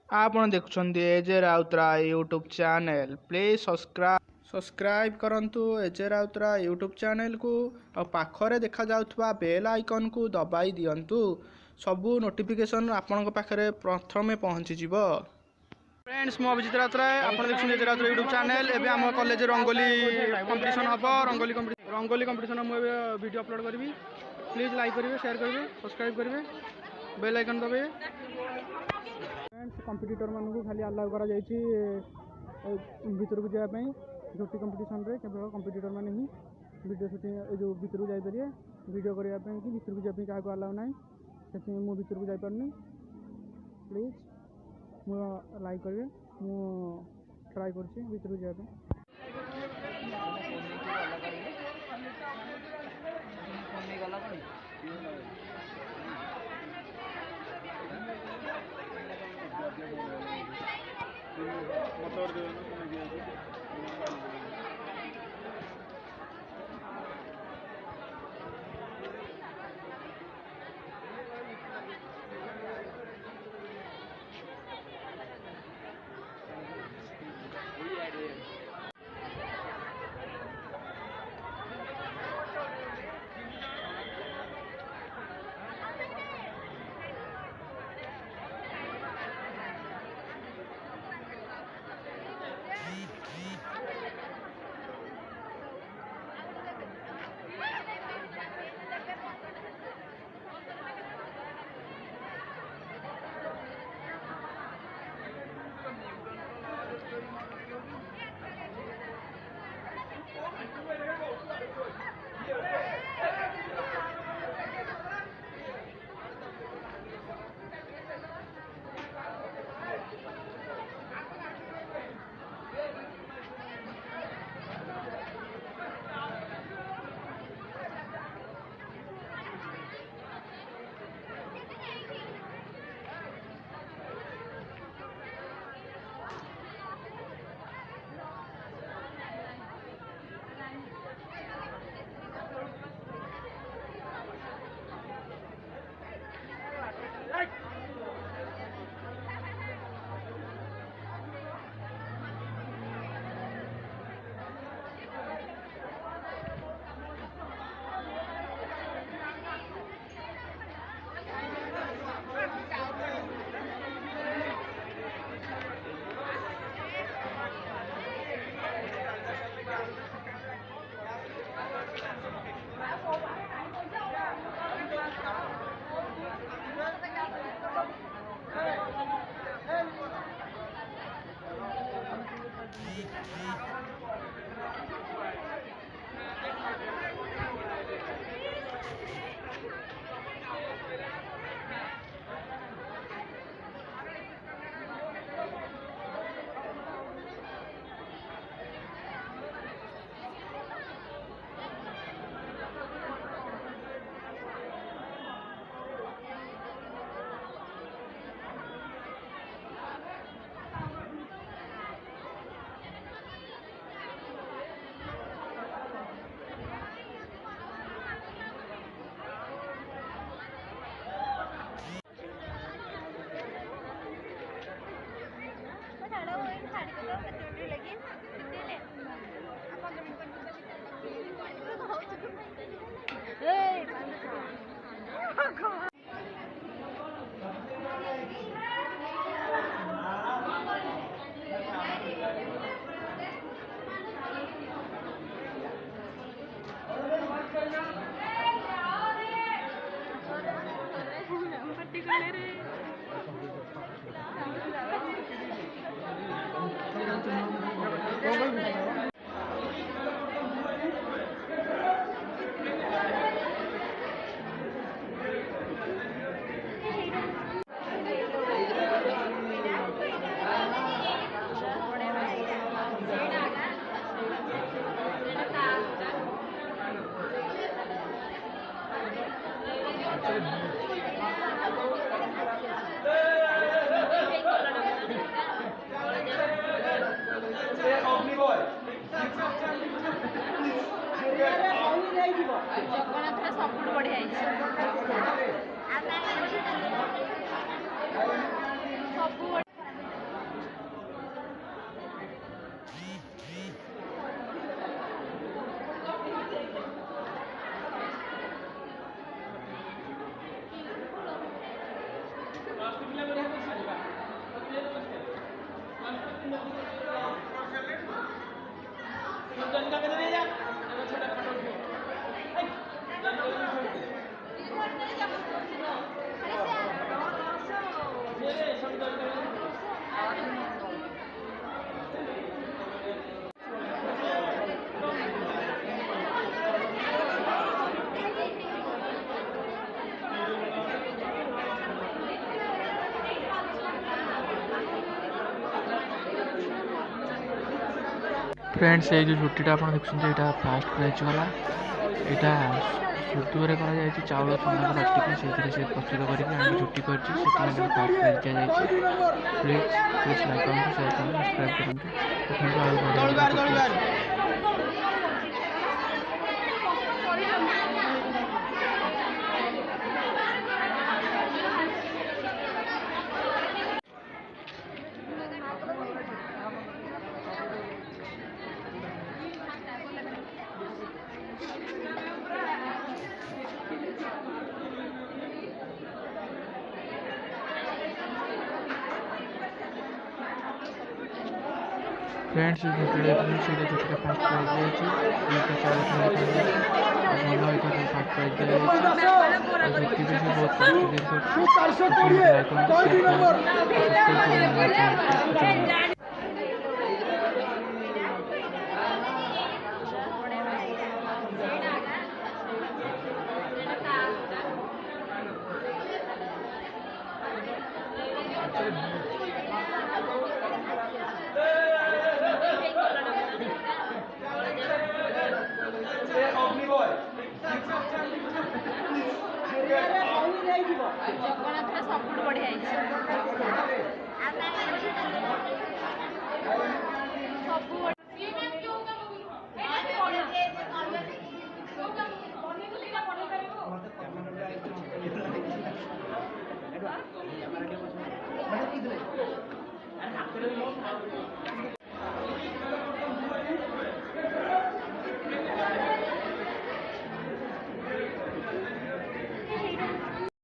ଆପଣ ଦେଖୁଛନ୍ତି A J Routray YouTube channel. Please subscribe କରନ୍ତୁ ଏଜେ ରାଉତରାୟ ୟୁଟ୍ୟୁବ୍ ଚ୍ୟାନେଲ୍କୁ ଆଉ ପାଖରେ ଦେଖାଯାଉଥିବା ବେଲ୍ ଆଇକନ୍କୁ ଦବାଇ ଦିଅନ୍ତୁ। ସବୁ ନୋଟିଫିକେସନ୍ ଆପଣଙ୍କ ପାଖରେ ପ୍ରଥମେ ପହଞ୍ଚିଯିବ। फ्रेंड्स मो अभिजित राउतराय आप देखते एजे राउतराय यूट्यूब चैनल। एवं आम कॉलेज रंगोली कंपटीशन हम रंगोली कंपटीशन मुझे वीडियो अपलोड करी। प्लीज लाइक करेंगे, शेयर करेंगे, सब्सक्राइब करेंगे, बेल आइकन दबे। फ्रेंड्स कंपिटिटर मानू खाली अलाउ करा भीतर को जावाई झोटी कंपिटिशन रे केवल कंपिटिटर मैंने ही वीडियो शूटिंग जो भीतर को जापर वीडियो करने कि भीतर को जावाई क्या अलाउ ना से मुझे भीतर को जापारनी। प्लीज मु लाइक करेंगे, मु ट्राए कर भीतर को जावाई। ଜଗନ୍ନାଥର ସବୁଠୁ ବଢ଼ିଆ ହେଇଛି। ସବୁ फ्रेंड्स ये जो झुट्टीटा आप देखते यहाँ फास्ट प्राइज वाला यहाँ सुदूर चाउल चूना बाटिक से प्रस्तुत करके झुट्टी कर फास्ट प्राइज दि जाए प्लीज प्लीज लाइक करूँ शेयर करूँ सब्सक्राइब करूँ। फ्रेंड्स झुट्टी फास्ट प्राइज दिए चावल भल फास्ट प्राइज दिया झुट्टी भी से बहुत ଜଗନ୍ନାଥରେ ସବୁଠୁ ବଢ଼ିଆ ହେଇଛି। ସବୁ